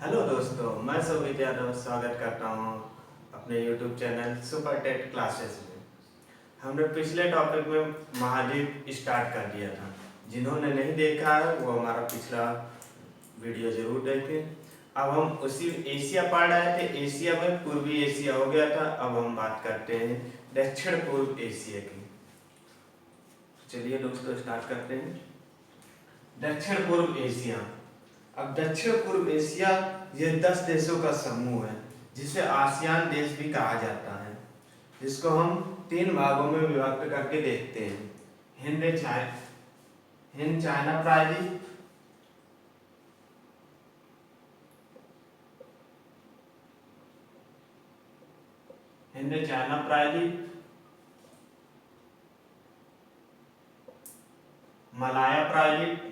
Hello दोस्तों, मैं सुमित यादव स्वागत करता हूँ अपने YouTube channel super TET classes में। हमने पिछले टॉपिक में महाद्वीप स्टार्ट कर दिया था। जिन्होंने नहीं देखा है वो हमारा पिछला वीडियो जरूर देखें। अब हम उसी एशिया पढ़ रहे थे। एशिया में पूर्वी एशिया हो गया था। अब हम बात करते हैं दक्षिण पूर्व एशिया की। चलिए दोस्तों स्टार्ट करते हैं। दक्षिण पूर्व एशिया। अब दक्षिण पूर्व एशिया ये 10 देशों का समूह है जिसे आसियान देश भी कहा जाता है, जिसको हम 3 भागों में विभक्त करके देखते हैं। हिंद चाइना प्रायद्वीप, हिंद चाइना प्रायद्वीप, मलाया प्रायद्वीप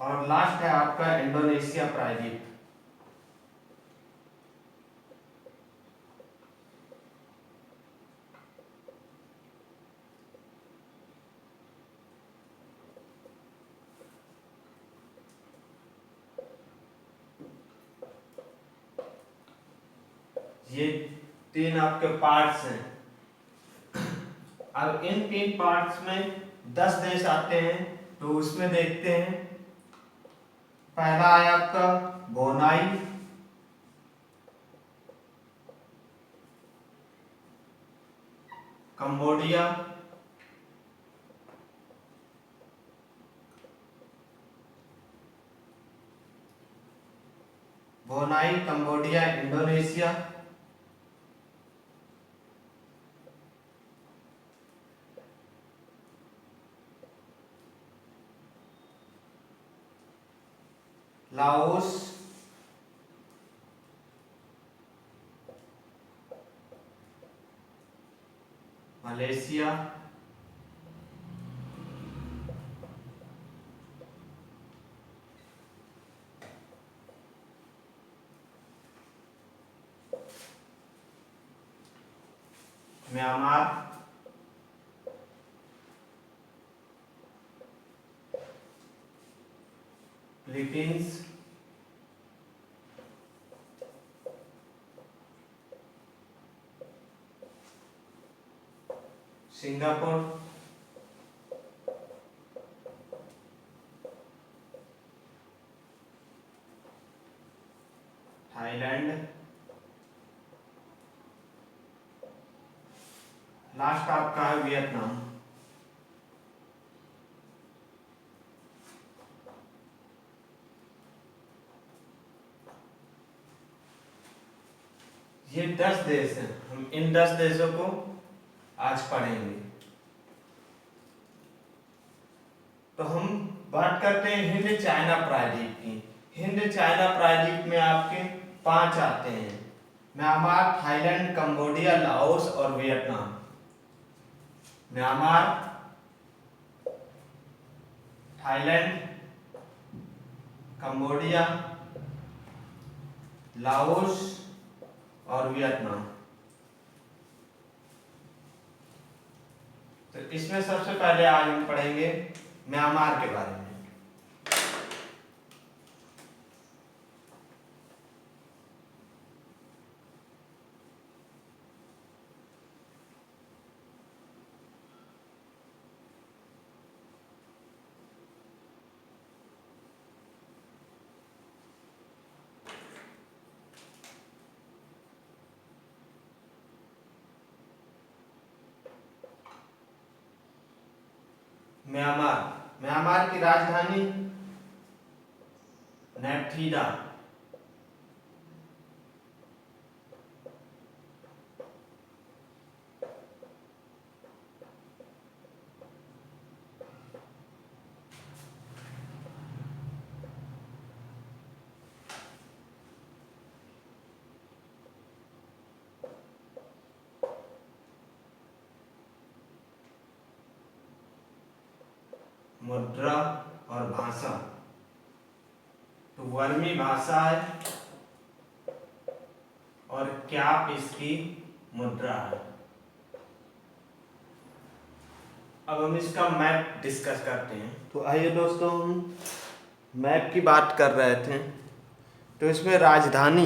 और लास्ट है आपका इंडोनेशिया प्रायद्वीप। ये 3 आपके पार्ट्स हैं। अब इन 3 पार्ट्स में 10 देश आते हैं, तो उसमें देखते हैं। पहला आया आपका Bonai, Cambodia, Bonai, Cambodia, Indonesia, Laos, Malaysia, Myanmar, Philippines, Singapore, Thailand, last आपका है वियतनाम। ये 10 देश हैं। हम इन 10 देशों को आज पढ़ेंगे। तो हम बात करते हैं हिंद चाइना प्रायद्वीप की। हिंद चाइना प्रायद्वीप में आपके 5 आते हैं: म्यांमार, थाईलैंड, कंबोडिया, लाओस और Vietnam. Myanmar, Thailand, Cambodia, Laos और वियतनाम। तो इसमें सबसे पहले आज हम पढ़ेंगे म्यांमार के बारे में। म्यांमार, म्यांमार की राजधानी नैपथीडा। मुद्रा और भाषा, तो वर्मी भाषा है और क्या इसकी मुद्रा है। अब हम इसका मैप डिस्कस करते हैं। तो आइए दोस्तों, हम मैप की बात कर रहे थे। तो इसमें राजधानी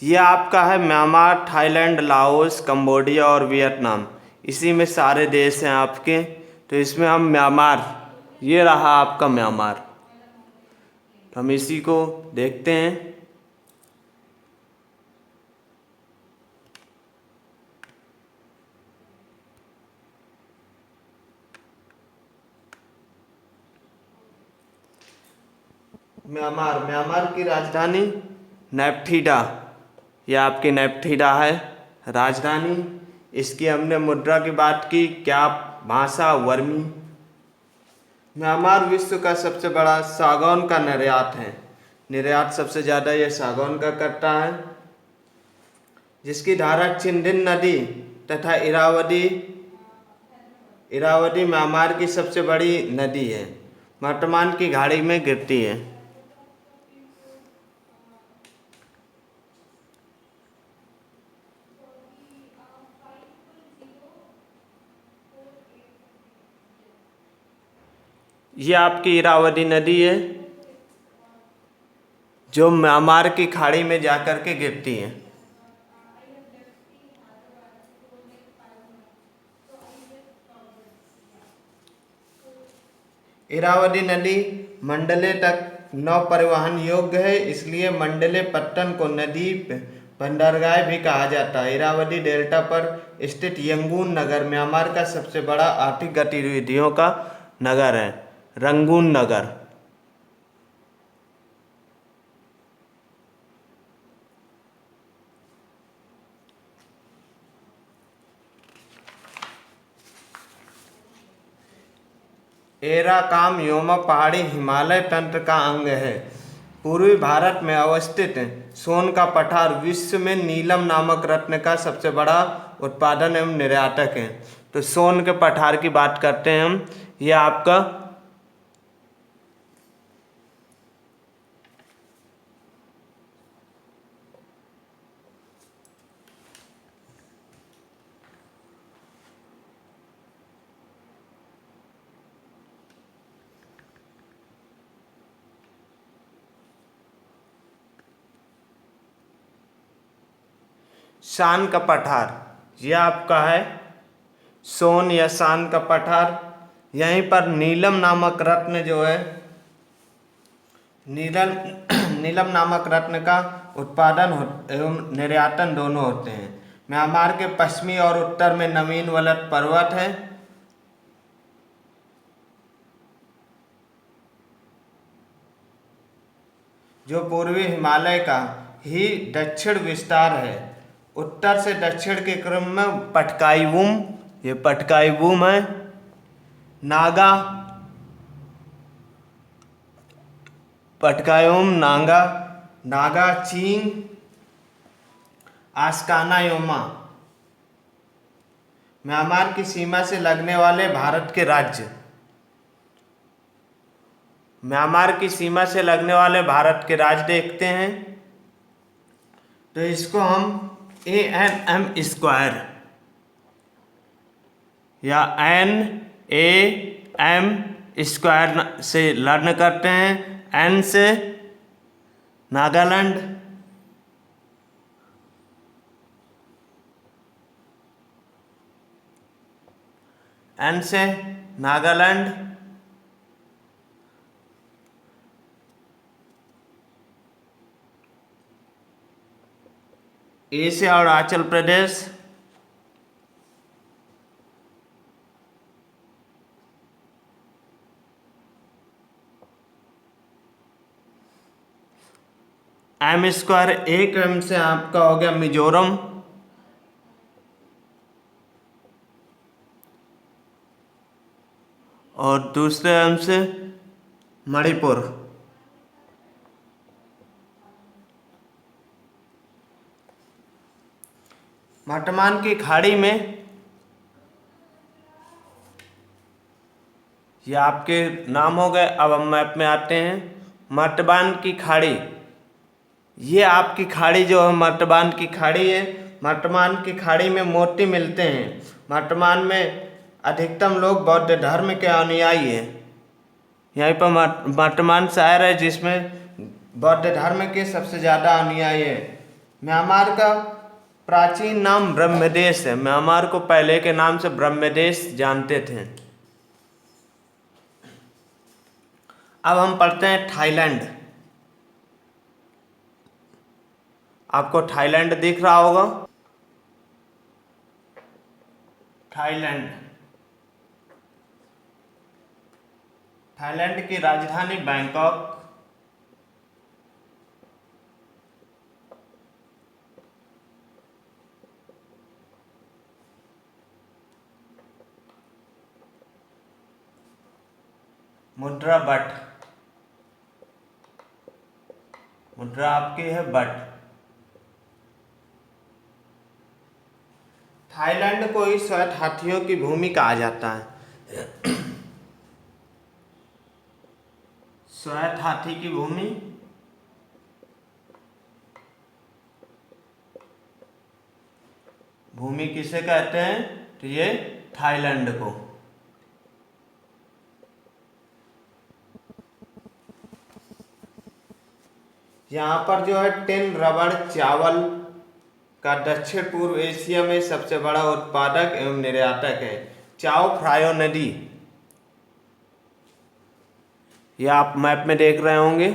ये आपका है म्यांमार, थाईलैंड, लाओस, कंबोडिया और वियतनाम। इसी में सारे देश हैं आपके। तो इसमें हम म्यांमार, ये रहा आपका म्यांमार। तो हम इसी को देखते हैं। म्यांमार की राजधानी नेप्थीडा, यह आपकी नेप्थीडा है राजधानी। इसकी हमने मुद्रा की बात की, क्या भाषा वर्मी। म्यांमार विश्व का सबसे बड़ा सागौन का निर्यात है। निर्यात सबसे ज़्यादा यह सागौन का करता है, जिसकी धारा चिंदिन नदी तथा इरावदी म्यांमार की सबसे बड़ी नदी है। वर्तमान की खाड़ी में गिरती है। ये आपकी इरावदी नदी है जो म्यांमार की खाड़ी में जाकर के गिरती है। इरावदी नदी मंडले तक नौ परिवहन योग्य है, इसलिए मंडले पट्टन को नदी बंदरगाह भी कहा जाता है। इरावदी डेल्टा पर स्थित यंगून नगर म्यांमार का सबसे बड़ा आर्थिक गतिविधियों का नगर है। रंगून नगर। एराकाम योमा पहाड़ी हिमालय तंत्र का अंग है। पूर्वी भारत में अवस्थित सोन का पठार विश्व में नीलम नामक रत्न का सबसे बड़ा उत्पादन एवं निर्यातक है। तो सोन के पठार की बात करते हैं हम। यह आपका शान का पठार, यह आपका है सोन या शान का पठार। यहीं पर नीलम नामक रत्न जो है, नीलम नामक रत्न का उत्पादन एवं निर्यातन दोनों होते हैं। म्यांमार के पश्चिमी और उत्तर में नवीन वलत पर्वत है, जो पूर्वी हिमालय का ही दक्षिण विस्तार है। उत्तर से दक्षिण के क्रम में पटकाईवुम, ये पटकाईवुम है। नागा, पटकाईवुम, नागा चींग, आस्काना योमा। म्यांमार की सीमा से लगने वाले भारत के राज्य, म्यांमार की सीमा से लगने वाले भारत के राज्य देखते हैं। तो इसको हम ANM स्क्वायर या NAM स्क्वायर से लर्न करते हैं। N से नागालैंड, N से नागालैंड, A से अरुणाचल प्रदेश, M स्क्वायर, एक M से आपका हो गया मिजोरम, और दूसरे M से मणिपुर। वर्तमान की खाड़ी में ये आपके नाम हो गए। अब हम मैप में आते हैं। मर्तबान की खाड़ी, ये आपकी खाड़ी जो है मर्तबान की खाड़ी है। मर्तमान की खाड़ी में मोती मिलते हैं। वर्तमान में अधिकतम लोग बौद्ध धर्म के अनुयायी हैं। यहीं पर वर्तमान शहर है जिसमें बौद्ध धर्म के सबसे ज़्यादा अनुयायी हैं। म्यांमार का प्राचीन नाम ब्रह्मदेश है। म्यांमार को पहले के नाम से ब्रह्मदेश जानते थे। अब हम पढ़ते हैं थाईलैंड। आपको थाईलैंड दिख रहा होगा। थाईलैंड, थाईलैंड की राजधानी बैंकॉक। मुद्रा बट, मुद्रा आपकी है बट। थाईलैंड को ही श्वेत हाथियों की भूमि कहा जाता है। श्वेत हाथी की भूमि, भूमि किसे कहते हैं? तो ये थाईलैंड को। यहाँ पर जो है टिन रबड़ चावल का दक्षिण पूर्व एशिया में सबसे बड़ा उत्पादक एवं निर्यातक है। चाओ फ्रायो नदी, ये आप मैप में देख रहे होंगे।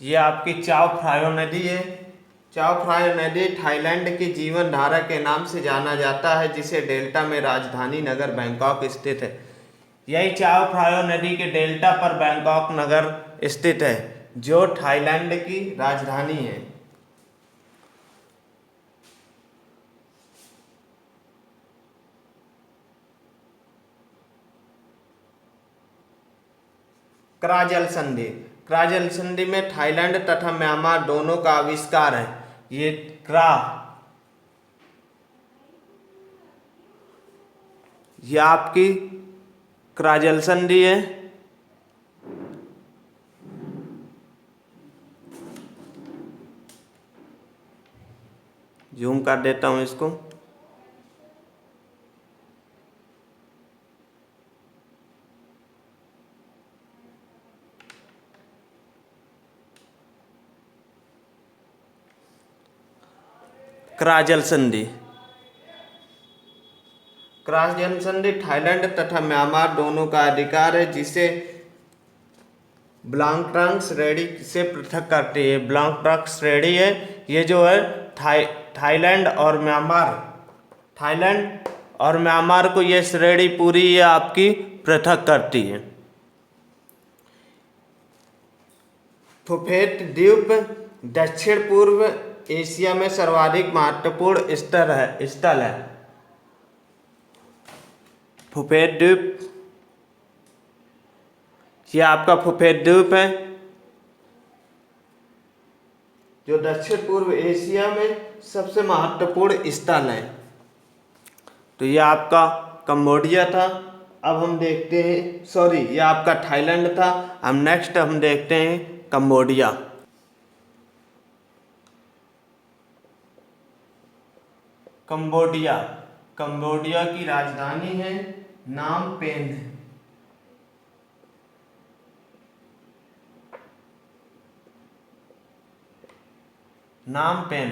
ये आपकी चाओ फ्रायो नदी है। चाओ फ्रायो नदी थाईलैंड की जीवन धारा के नाम से जाना जाता है, जिसे डेल्टा में राजधानी नगर बैंकॉक स्थित है। यही चाओ फ्रायो नदी के डेल्टा पर बैंकॉक नगर स्थित है, जो थाईलैंड की राजधानी है। क्रा संधि, क्रा संधि में थाईलैंड तथा म्यांमार दोनों का आविष्कार है। ये क्रा, ये आपकी क्रा संधि है। जूम कर देता हूं इसको। क्रा संधि, क्रा संधि थाईलैंड तथा म्यांमार दोनों का अधिकार है, जिसे ब्लांगट्रांग श्रेणी से पृथक करती है। ब्लांगट्रांग श्रेणी है ये जो है थाईलैंड और म्यांमार, थाईलैंड और म्यांमार को ये श्रेणी पूरी ये आपकी पृथक करती है। फुफेट द्वीप दक्षिण पूर्व एशिया में सर्वाधिक महत्वपूर्ण स्थल है। फुफेट द्वीप, ये आपका फुफेट द्वीप है, जो दक्षिण पूर्व एशिया में सबसे महत्वपूर्ण स्थल है। तो ये आपका कंबोडिया था। अब हम देखते हैं, सॉरी ये आपका थाईलैंड था। हम नेक्स्ट हम देखते हैं कंबोडिया। कंबोडिया, कंबोडिया की राजधानी है नाम पेन। नाम पेन,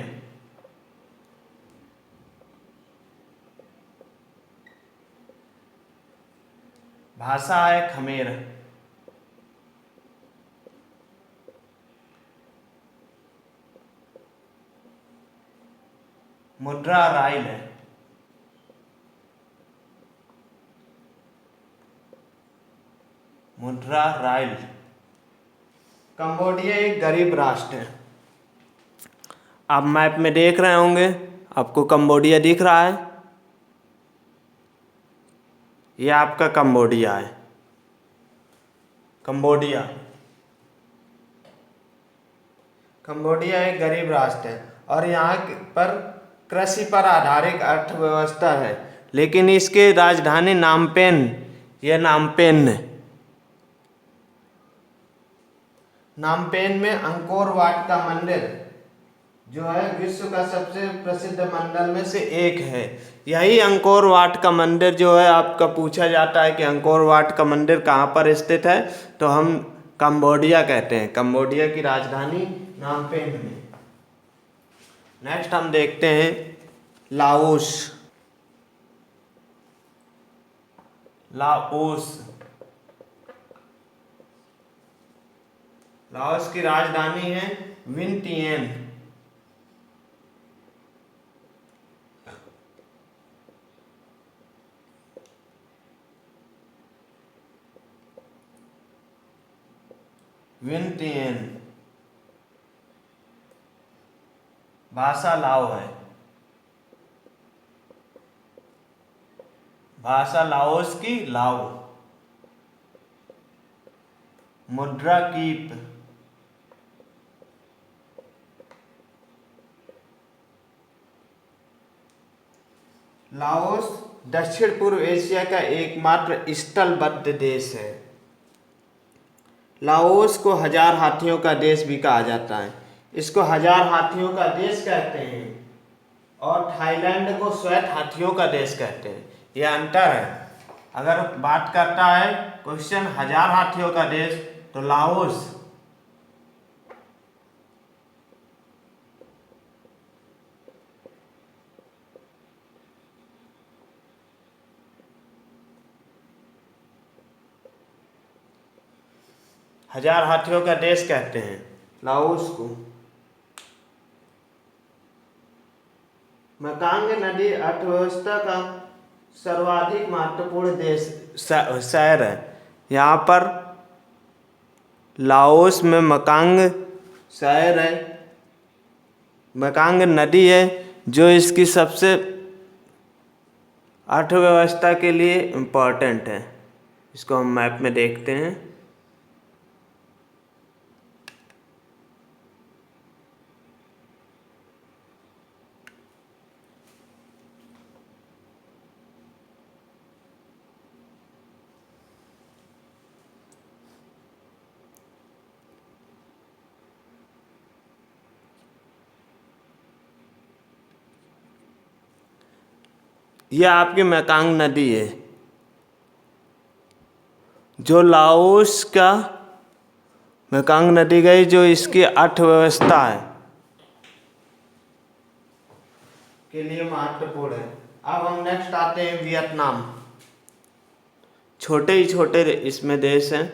भाषा है खमेर। मुद्रा राइल है। मुद्रा राइल। कंबोडिया एक गरीब राष्ट्र है। आप मैप में देख रहे होंगे, आपको कंबोडिया दिख रहा है। ये आपका कंबोडिया है। कंबोडिया, कंबोडिया एक गरीब राष्ट्र है और यहाँ पर कृषि पर आधारित अर्थव्यवस्था है, लेकिन इसके राजधानी नामपेन, यह नामपेन है। नामपेन में अंकोर वाट का मंदिर जो है विश्व का सबसे प्रसिद्ध मंदिर में से एक है। यही अंकोर वाट का मंदिर जो है आपका पूछा जाता है कि अंकोर वाट का मंदिर कहाँ पर स्थित है, तो हम कंबोडिया कहते हैं, कंबोडिया की राजधानी नामपेन में। नेक्स्ट हम देखते हैं लाओस। लाओस की राजधानी है विंटियन। भाषा लाओ है, भाषा लाओस की लाओ। मुद्रा कीप, लाओस दक्षिण पूर्व एशिया का एकमात्र स्थलबद्ध देश है। लाओस को 1000 हाथियों का देश भी कहा जाता है, इसको 1000 हाथियों का देश कहते हैं, और थाईलैंड को श्वेत हाथियों का देश कहते हैं। यह अंतर है। अगर बात करता है क्वेश्चन 1000 हाथियों का देश, तो लाओस हजार हाथियों का देश कहते हैं लाओस को। मेकांग नदी अर्थव्यवस्था का सर्वाधिक महत्वपूर्ण देश शहर है। यहाँ पर लाओस में मेकांग शहर है, मेकांग नदी है जो इसकी सबसे अर्थव्यवस्था के लिए इम्पोर्टेंट है। इसको हम मैप में देखते हैं। यह आपकी मेकांग नदी है जो लाओस का मेकांग नदी गई जो इसकी अर्थव्यवस्था है के लिए महत्वपूर्ण है। अब हम नेक्स्ट आते हैं वियतनाम। छोटे ही छोटे इसमें देश हैं।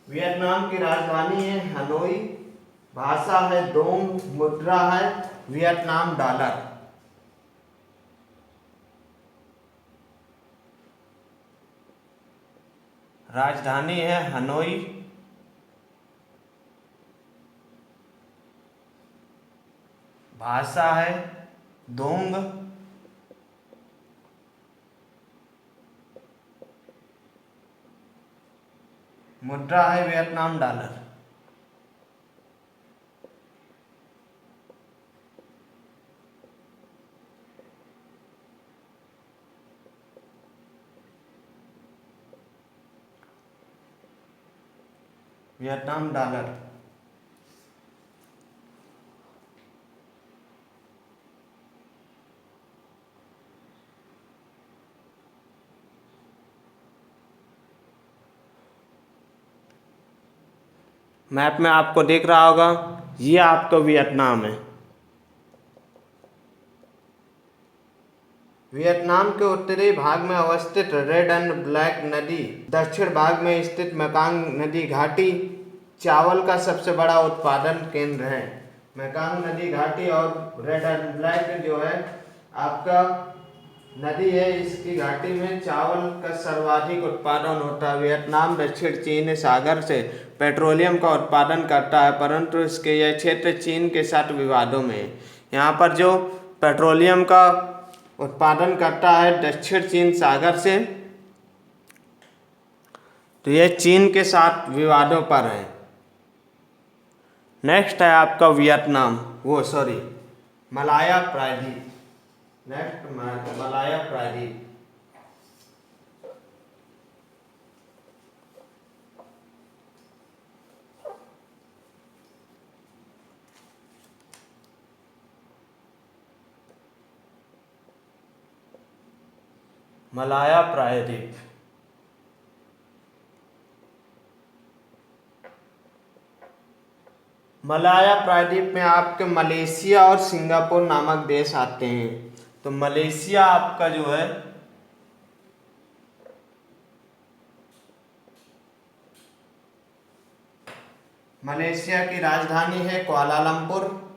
वियतनाम की राजधानी है हनोई, भाषा है डोंग, मुद्रा है वियतनाम डॉलर। राजधानी है हनोई, भाषा है डोंग, मुद्रा है Vietnam dollar. Vietnam dollar. Map में आपको दिख रहा होगा, ये आपका वियतनाम है। वियतनाम के उत्तरी भाग में अवस्थित रेड एंड ब्लैक नदी, दक्षिण भाग में स्थित मेकांग नदी घाटी चावल का सबसे बड़ा उत्पादन केंद्र है। मेकांग नदी घाटी और रेड एंड ब्लैक जो है आपका नदी है। इसकी घाटी में चावल का सर्वाधिक उत्पादन होता है। वियतनाम दक्षिण चीन सागर से पेट्रोलियम का उत्पादन करता है, परंतु इसके यह क्षेत्र चीन के साथ विवादों में है। यहाँ पर जो पेट्रोलियम का उत्पादन करता है दक्षिण चीन सागर से, तो यह चीन के साथ विवादों पर है। नेक्स्ट है आपका वियतनाम, मलाया प्रायद्वीप। नेक्स्ट मलाया प्रायद्वीप। मलाया प्रायद्वीप मलाया प्रायद्वीप में आपके मलेशिया और सिंगापुर नामक देश आते हैं। तो मलेशिया आपका जो है मलेशिया की राजधानी है कुआलालंपुर।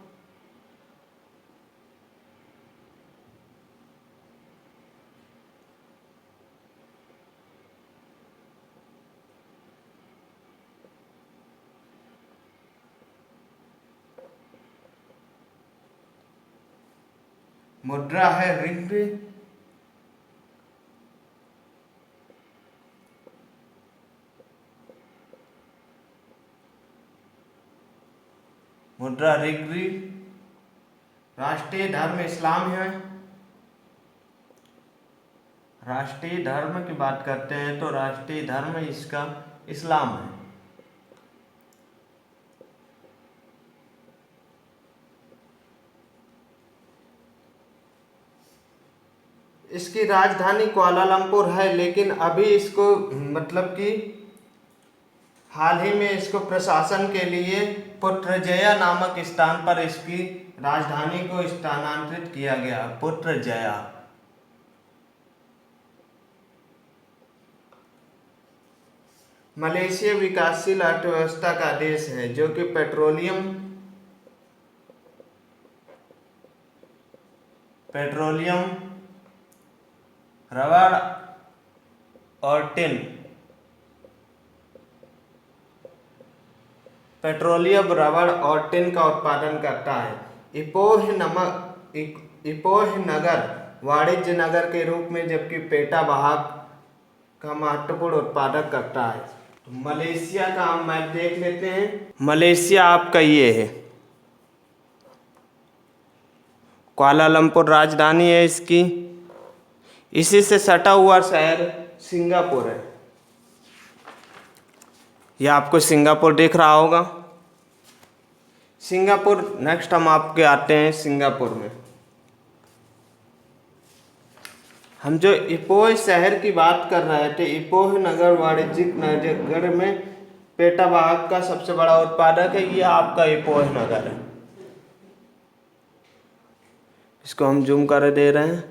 मुद्रा है रिंग्बी। मुद्रा रिंग्बी। राष्ट्रीय धर्म इस्लाम है। राष्ट्रीय धर्म की बात करते हैं तो राष्ट्रीय धर्म इसका इस्लाम है। इसकी राजधानी कुआलालंपुर है, लेकिन अभी इसको मतलब कि हाल ही में इसको प्रशासन के लिए पुत्रजया नामक स्थान पर इसकी राजधानी को स्थानांतरित किया गया। पुत्रजया। मलेशिया विकासशील अर्थव्यवस्था का देश है जो कि पेट्रोलियम, रबड़ और टिन पेट्रोलियम, रबड़ और टिन का उत्पादन करता है। इपोह नगर वाणिज्य नगर के रूप में, जबकि पेटा वाहक का महत्वपूर्ण उत्पादक करता है। तो मलेशिया का हम मैप देख लेते हैं। मलेशिया आपका ये है, कुआलालंपुर राजधानी है इसकी। इसी से सटा हुआ शहर सिंगापुर है। यह आपको सिंगापुर दिख रहा होगा। सिंगापुर। नेक्स्ट हम आपके आते हैं सिंगापुर में। हम जो इपोह शहर की बात कर रहे थे, इपोह नगर वाणिज्यिक नगर में पेटा वाहक का सबसे बड़ा उत्पादक है। ये आपका इपोह नगर है। इसको हम जूम कर दे रहे हैं।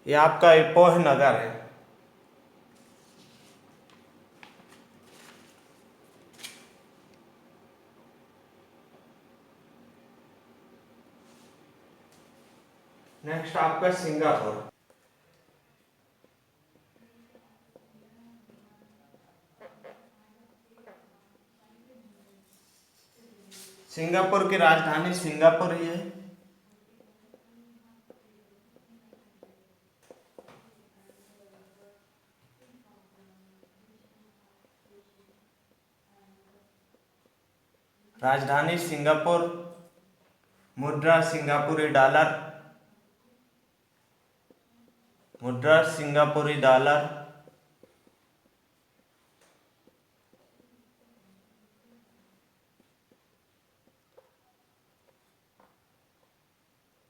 ये आपका इपोह नगर है। नेक्स्ट आपका सिंगापुर। सिंगापुर की राजधानी सिंगापुर ही है। राजधानी सिंगापुर। मुद्रा सिंगापुरी डॉलर। मुद्रा सिंगापुरी डॉलर।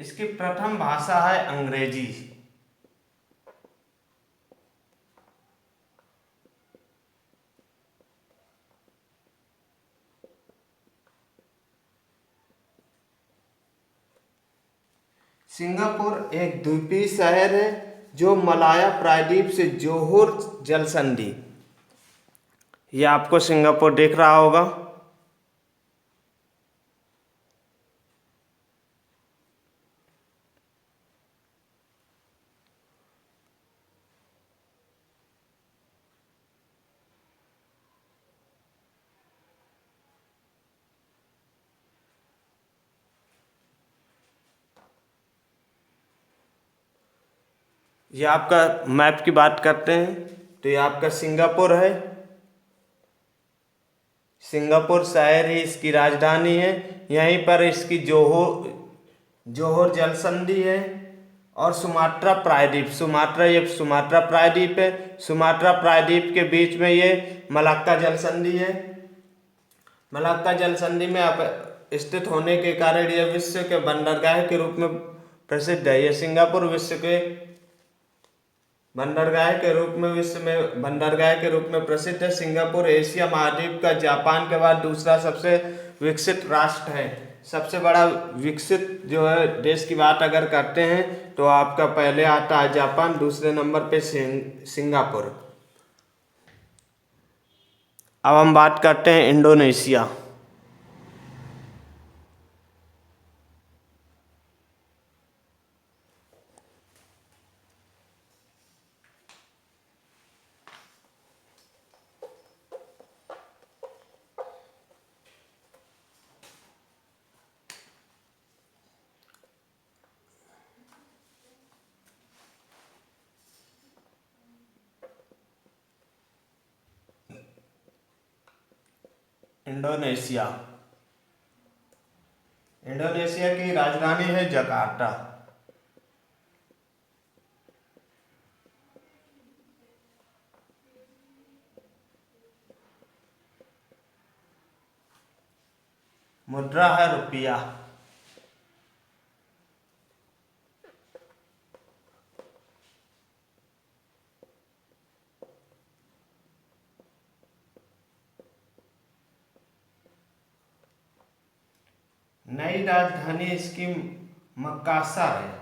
इसकी प्रथम भाषा है अंग्रेजी। सिंगापुर एक द्वीपीय शहर है जो मलाया प्रायद्वीप से जोहोर जल संधि, ये आपको सिंगापुर दिख रहा होगा। ये आपका मैप की बात करते हैं तो ये आपका सिंगापुर है। सिंगापुर शहर ही इसकी राजधानी है। यहीं पर इसकी जोहोर जल संधि है। और सुमात्रा प्रायद्वीप, सुमात्रा प्रायद्वीप है। सुमात्रा प्रायद्वीप के बीच में ये मलाक्का जल संधि है। मलाक्का जल संधि में आप स्थित होने के कारण यह विश्व के बंदरगाह के रूप में प्रसिद्ध है। यह सिंगापुर विश्व के बंदरगाह के रूप में प्रसिद्ध है। सिंगापुर एशिया महाद्वीप का जापान के बाद दूसरा सबसे विकसित राष्ट्र है। सबसे बड़ा विकसित जो है देश की बात अगर करते हैं तो आपका पहले आता है जापान, दूसरे नंबर पे सिंगापुर। अब हम बात करते हैं इंडोनेशिया। इंडोनेशिया की राजधानी है जकार्ता। मुद्रा है रुपया। नई राजधानी इसकी मकासर है।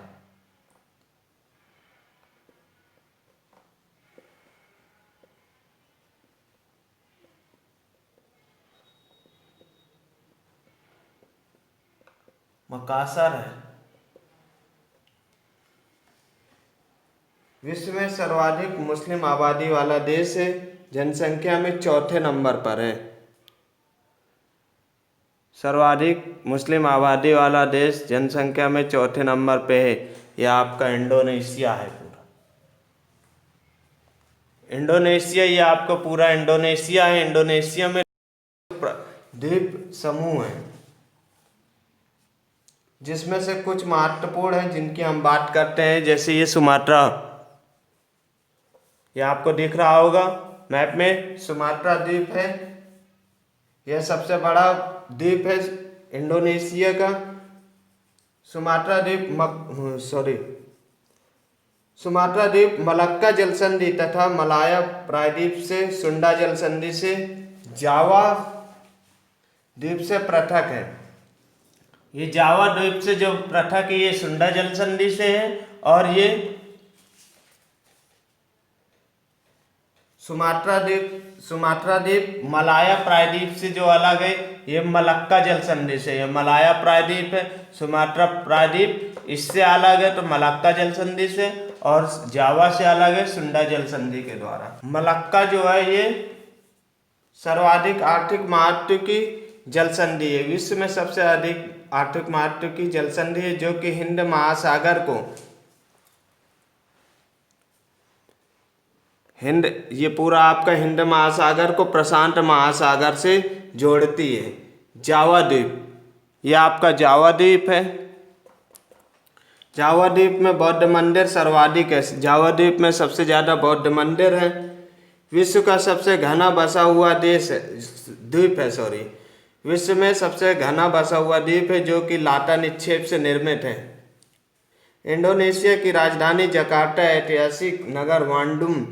मकासर है। विश्व में सर्वाधिक मुस्लिम आबादी वाला देश है। जनसंख्या में चौथे नंबर पर है। सर्वाधिक मुस्लिम आबादी वाला देश जनसंख्या में चौथे नंबर पे है। यह आपका इंडोनेशिया है पूरा। इंडोनेशिया ये आपका पूरा इंडोनेशिया है। इंडोनेशिया में द्वीप समूह है जिसमें से कुछ महत्वपूर्ण हैं जिनकी हम बात करते हैं। जैसे ये सुमात्रा, ये आपको दिख रहा होगा मैप में, सुमात्रा द्वीप है। यह सबसे बड़ा द्वीप है इंडोनेशिया का। सुमात्रा द्वीप मलक्का जलसंधि तथा मलाया प्रायद्वीप से, सुंडा जलसंधि से, जावा द्वीप से पृथक है। ये जावा द्वीप से जो पृथक है ये सुंडा जलसंधि से है। और ये सुमात्रा द्वीप मलाया प्रायद्वीप से जो अलग है ये मलक्का जलसंधि से। ये मलाया प्रायद्वीप है। सुमात्रा प्रायद्वीप इससे अलग है तो मलक्का जलसंधि से, और जावा से अलग है सुंडा जलसंधि के द्वारा। मलक्का जो है ये सर्वाधिक आर्थिक महत्व की जलसंधि है। विश्व में सबसे अधिक आर्थिक महत्व की जलसंधि है जो कि हिंद महासागर को ये पूरा आपका हिंद महासागर को प्रशांत महासागर से जोड़ती है। जावा द्वीप, ये आपका जावा द्वीप है। जावा द्वीप में बौद्ध मंदिर सर्वाधिक है। जावा द्वीप में सबसे ज़्यादा बौद्ध मंदिर है। विश्व का सबसे घना बसा हुआ द्वीप है। विश्व में सबसे घना बसा हुआ द्वीप है जो कि लाटा निक्षेप से निर्मित है। इंडोनेशिया की राजधानी जकार्ता, ऐतिहासिक नगर वांडुम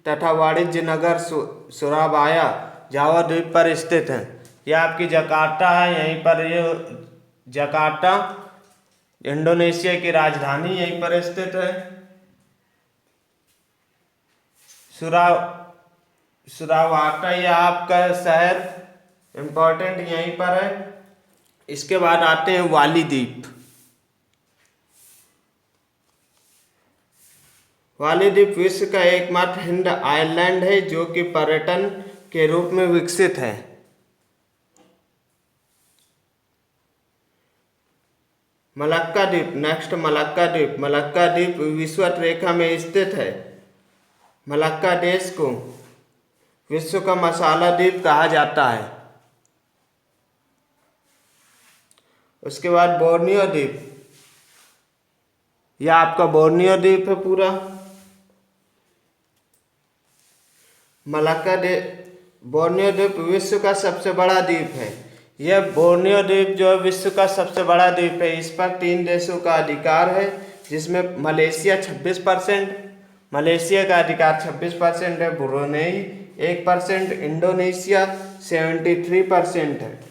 तथा वाणिज्य नगर सुराबाया जावा द्वीप पर स्थित है। यह आपकी जकार्ता है। यहीं पर ये जकार्ता इंडोनेशिया की राजधानी यहीं पर स्थित है। सुरावाटा यह आपका शहर इम्पोर्टेंट यहीं पर है। इसके बाद आते हैं वाली द्वीप। वाली द्वीप विश्व का एकमात्र हिंद आइलैंड है जो कि पर्यटन के रूप में विकसित है। मलक्का द्वीप, नेक्स्ट मलक्का द्वीप। मलक्का द्वीप विषुवत रेखा में स्थित है। मलक्का देश को विश्व का मसाला द्वीप कहा जाता है। उसके बाद बोर्नियो द्वीप, यह आपका बोर्नियो द्वीप है पूरा। बोर्नियो द्वीप विश्व का सबसे बड़ा द्वीप है। यह बोर्नियो द्वीप जो है विश्व का सबसे बड़ा द्वीप है। इस पर 3 देशों का अधिकार है, जिसमें मलेशिया 26%, मलेशिया का अधिकार 26% है, ब्रुनेई 1%, इंडोनेशिया 73% है।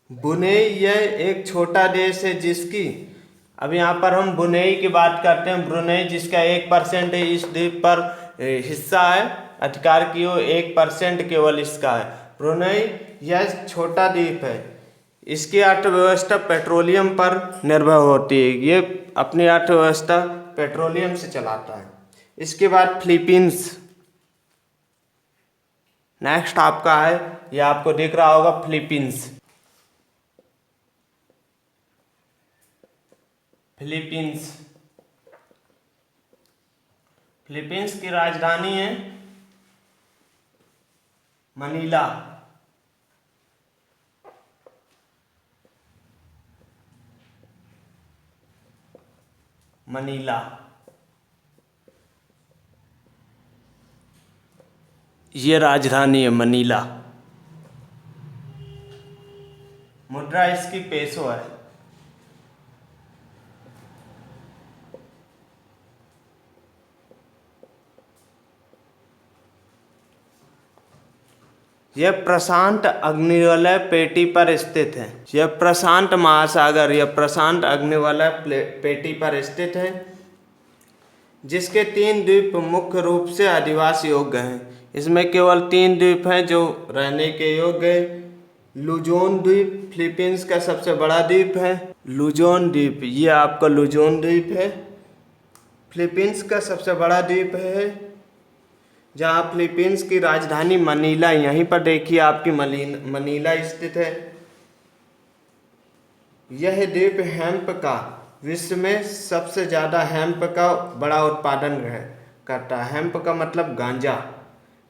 ब्रुनेई यह एक छोटा देश है जिसकी, अब यहाँ पर हम ब्रुनेई की बात करते हैं। ब्रुनेई जिसका 1% है इस द्वीप पर हिस्सा है, अधिकार की ओर 1% केवल इसका है। ब्रुनेई यह छोटा द्वीप है। इसकी अर्थव्यवस्था पेट्रोलियम पर निर्भर होती है। ये अपनी अर्थव्यवस्था पेट्रोलियम से चलाता है। इसके बाद फिलीपींस नेक्स्ट आपका है, ये आपको दिख रहा होगा फिलीपींस। फिलीपींस, फिलीपींस की राजधानी है मनीला। मनीला ये राजधानी है मनीला। मुद्रा इसकी पेसो है। यह प्रशांत अग्निवलय पेटी पर स्थित है। यह प्रशांत महासागर, यह प्रशांत अग्निवलय पेटी पर स्थित है, जिसके 3 द्वीप मुख्य रूप से अधिवास योग्य हैं। इसमें केवल 3 द्वीप हैं जो रहने के योग्य हैं। लुजोन द्वीप फिलीपींस का सबसे बड़ा द्वीप है। लुजोन द्वीप, ये आपका लुजोन द्वीप है, फिलीपींस का सबसे बड़ा द्वीप है, जहाँ फिलीपींस की राजधानी मनीला, यहीं पर देखिए आपकी मनीला स्थित है। यह द्वीप हेम्प का, विश्व में सबसे ज़्यादा हेम्प का बड़ा उत्पादन करता है। हेम्प का मतलब गांजा।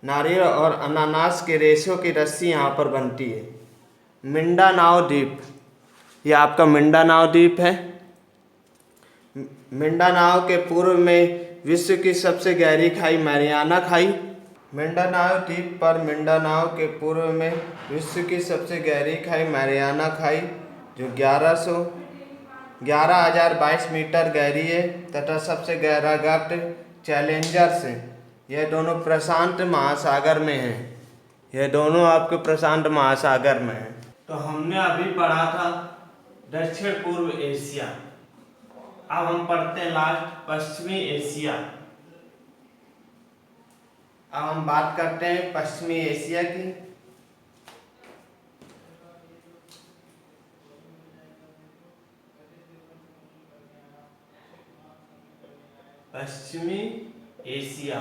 नारियल और अनानास के रेशों की रस्सी यहाँ पर बनती है। मिंडानाओ द्वीप, यह आपका मिंडानाओ द्वीप है। मिंडानाओ के पूर्व में विश्व की सबसे गहरी खाई मैरियाना खाई। मिंडानाओ द्वीप पर मिंडानाओ के पूर्व में विश्व की सबसे गहरी खाई मैरियाना खाई, जो 11,022 मीटर गहरी है, तथा सबसे गहरा गट चैलेंजर्स है। यह दोनों प्रशांत महासागर में हैं। यह दोनों आपके प्रशांत महासागर में हैं। तो हमने अभी पढ़ा था दक्षिण पूर्व एशिया। अब हम पढ़ते हैं लास्ट पश्चिमी एशिया। अब हम बात करते हैं पश्चिमी एशिया की। पश्चिमी एशिया,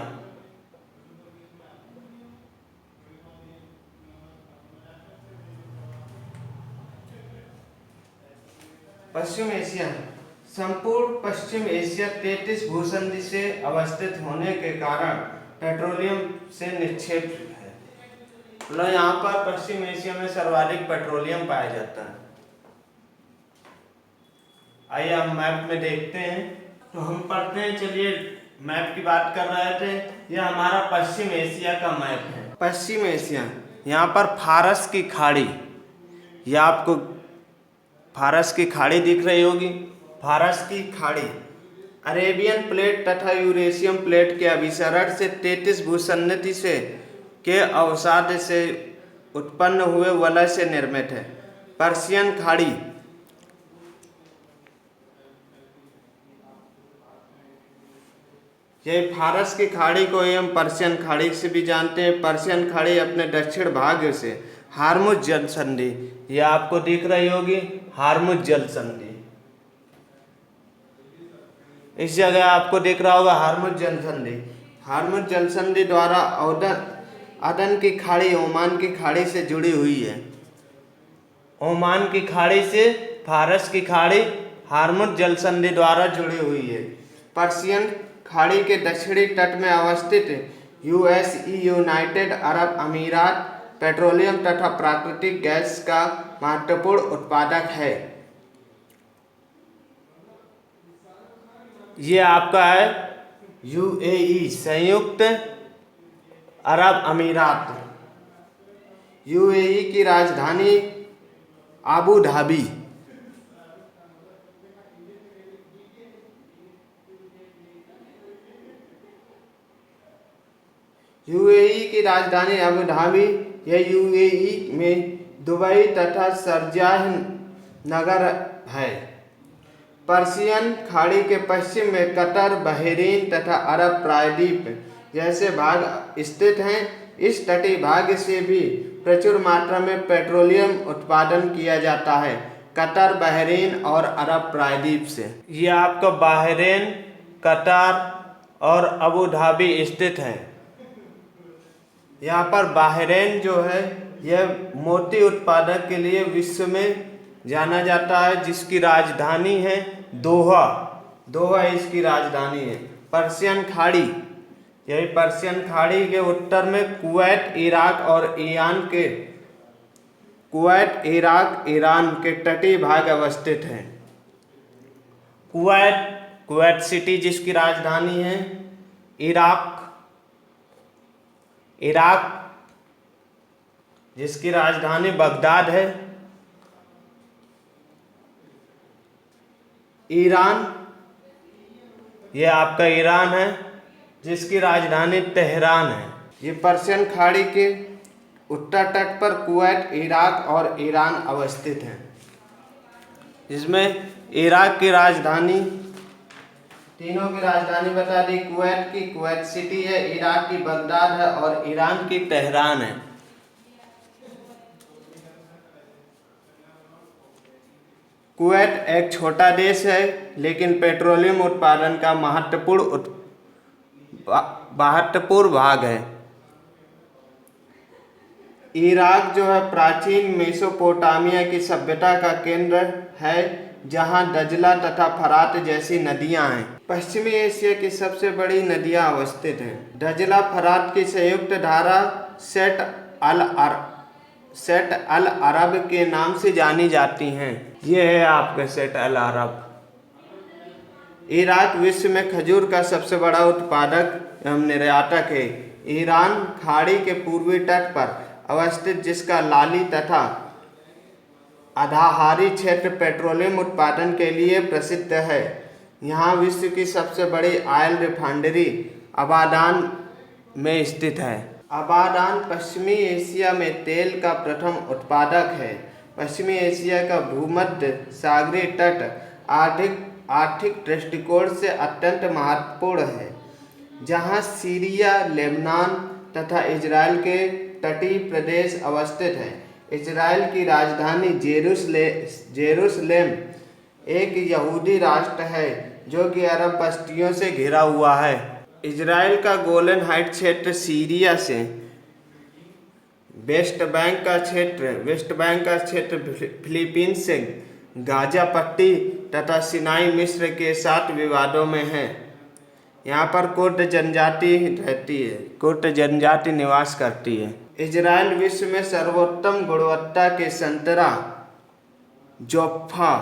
पश्चिम एशिया, संपूर्ण पश्चिम एशिया 33 भूसंधि से अवस्थित होने के कारण पेट्रोलियम से निक्षेप है। मतलब यहाँ पर पश्चिम एशिया में सर्वाधिक पेट्रोलियम पाया जाता है। आइए हम मैप में देखते हैं। तो हम पढ़ते हैं, चलिए मैप की बात कर रहे थे। यह हमारा पश्चिम एशिया का मैप है। पश्चिम एशिया, यहाँ पर फारस की खाड़ी, यह आपको फारस की खाड़ी दिख रही होगी। फारस की खाड़ी अरेबियन प्लेट तथा यूरेशियन प्लेट के अभिसरण से 33 भूसंधि से के अवसाद से उत्पन्न हुए वलय से निर्मित है। पर्शियन खाड़ी, यह फारस की खाड़ी को हम पर्शियन खाड़ी से भी जानते हैं। पर्शियन खाड़ी अपने दक्षिण भाग से हार्मुज जल संधि, यह आपको दिख रही होगी हार्मुज जल संधि, इस जगह आपको दिख रहा होगा हार्मुज जल संधि। हार्मुज जलसंधि द्वारा अदन की खाड़ी ओमान की खाड़ी से जुड़ी हुई है। ओमान की खाड़ी से फारस की खाड़ी हार्मुज जलसंधि द्वारा जुड़ी हुई है। पर्शियन खाड़ी के दक्षिणी तट में अवस्थित यूएसई यूनाइटेड अरब अमीरात पेट्रोलियम तथा प्राकृतिक गैस का महत्वपूर्ण उत्पादक है। ये आपका है यूएई, संयुक्त अरब अमीरात। यूएई की राजधानी आबू धाबी। यूएई की राजधानी अबू धाबी। यह यूएई में दुबई तथा शारजाह नगर है। पर्शियन खाड़ी के पश्चिम में कतर, बहरीन तथा अरब प्रायद्वीप जैसे भाग स्थित हैं। इस तटीय भाग से भी प्रचुर मात्रा में पेट्रोलियम उत्पादन किया जाता है, कतर, बहरीन और अरब प्रायद्वीप से। ये आपका बहरीन, कतर और अबू धाबी स्थित हैं। यहाँ पर बहरीन जो है यह मोती उत्पादन के लिए विश्व में जाना जाता है, जिसकी राजधानी है दोहा। दोहा इसकी राजधानी है। पर्शियन खाड़ी, यही पर्शियन खाड़ी के उत्तर में कुवैत, इराक, ईरान के तटीय भाग अवस्थित हैं। कुवैत सिटी जिसकी राजधानी है। इराक जिसकी राजधानी बगदाद है। ईरान, ये आपका ईरान है जिसकी राजधानी तेहरान है। ये पर्शियन खाड़ी के उत्तर तट पर कुवैत, इराक और ईरान अवस्थित हैं। इसमें इराक की राजधानी, तीनों की राजधानी बता दी। कुवैत सिटी है, इराक की बगदाद है और ईरान की तेहरान है। कुवैत एक छोटा देश है लेकिन पेट्रोलियम उत्पादन का महत्वपूर्ण भाग है। इराक जो है प्राचीन मेसोपोटामिया की सभ्यता का केंद्र है, जहां दजला तथा फरात जैसी नदियां हैं। पश्चिमी एशिया की सबसे बड़ी नदियां अवस्थित हैं। दजला फरात की संयुक्त धारा सेट अल अरब के नाम से जानी जाती हैं। ये है आपका सेट अल अरब। इराक विश्व में खजूर का सबसे बड़ा उत्पादक एवं निर्यातक है। ईरान खाड़ी के पूर्वी तट पर अवस्थित, जिसका लाली तथा अधाहारी क्षेत्र पेट्रोलियम उत्पादन के लिए प्रसिद्ध है। यहाँ विश्व की सबसे बड़ी ऑयल रिफाइनरी अबादान में स्थित है। अबादान पश्चिमी एशिया में तेल का प्रथम उत्पादक है। पश्चिमी एशिया का भूमध्य सागरीय तट आर्थिक दृष्टिकोण से अत्यंत महत्वपूर्ण है, जहाँ सीरिया, लेबनान तथा इजराइल के तटीय प्रदेश अवस्थित हैं। इजराइल की राजधानी जेरूसलेम एक यहूदी राष्ट्र है जो कि अरब बस्तियों से घिरा हुआ है। इजराइल का गोलन हाइट क्षेत्र सीरिया से, वेस्ट बैंक का क्षेत्र फिलीपींस से, गाजा पट्टी तथा सिनाई मिस्र के साथ विवादों में है। यहाँ पर कुर्द जनजाति रहती है, कुर्द जनजाति निवास करती है। इजराइल विश्व में सर्वोत्तम गुणवत्ता के संतरा जोफ्फा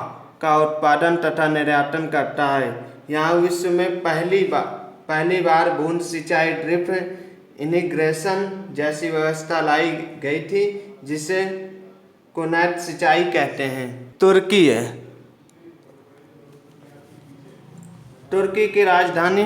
का उत्पादन तथा निर्यातन करता है। यहाँ विश्व में पहली बार बूंद सिंचाई ड्रिप इरिगेशन जैसी व्यवस्था लाई गई थी, जिसे कुनैत सिंचाई कहते हैं। तुर्की है। तुर्की की राजधानी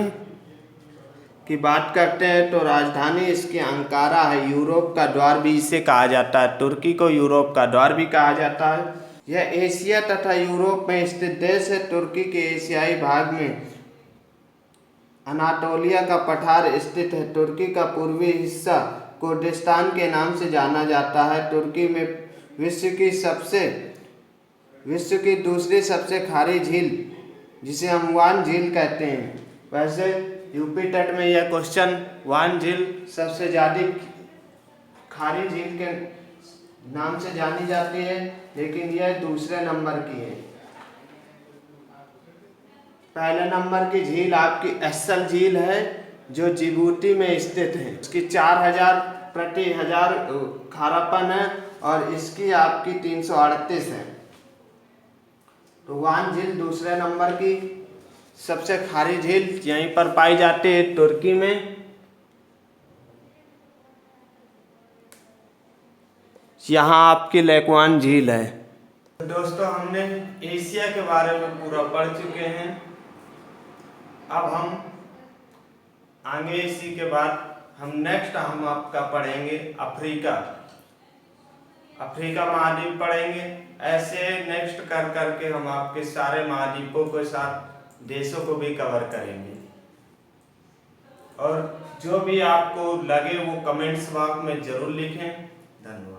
की बात करते हैं तो राजधानी इसकी अंकारा है। यूरोप का द्वार भी इसे कहा जाता है। तुर्की को यूरोप का द्वार भी कहा जाता है। यह एशिया तथा यूरोप में स्थित देश है। तुर्की के एशियाई भाग में अनातोलिया का पठार स्थित है। तुर्की का पूर्वी हिस्सा कुर्दिस्तान के नाम से जाना जाता है। तुर्की में विश्व की दूसरी सबसे खारी झील, जिसे अम्वान झील कहते हैं। वैसे यूपी टेट में यह क्वेश्चन वान झील सबसे ज़्यादा खारी झील के नाम से जानी जाती है, लेकिन यह दूसरे नंबर की है। पहले नंबर की झील आपकी एस्सल झील है जो जिबूती में स्थित है। इसकी 4000 प्रति हजार खारापन है और इसकी आपकी 338 है। तो वान झील दूसरे नंबर की सबसे खारी झील यहीं पर पाई जाती है, तुर्की में। यहाँ आपकी लेकवान झील है। तो दोस्तों हमने एशिया के बारे में पूरा पढ़ चुके हैं। अब हम आगे इसी के बाद हम आपका पढ़ेंगे अफ्रीका महाद्वीप पढ़ेंगे। ऐसे नेक्स्ट कर करके हम आपके सारे महाद्वीपों के साथ देशों को भी कवर करेंगे। और जो भी आपको लगे वो कमेंट्स बॉक्स में जरूर लिखें। धन्यवाद।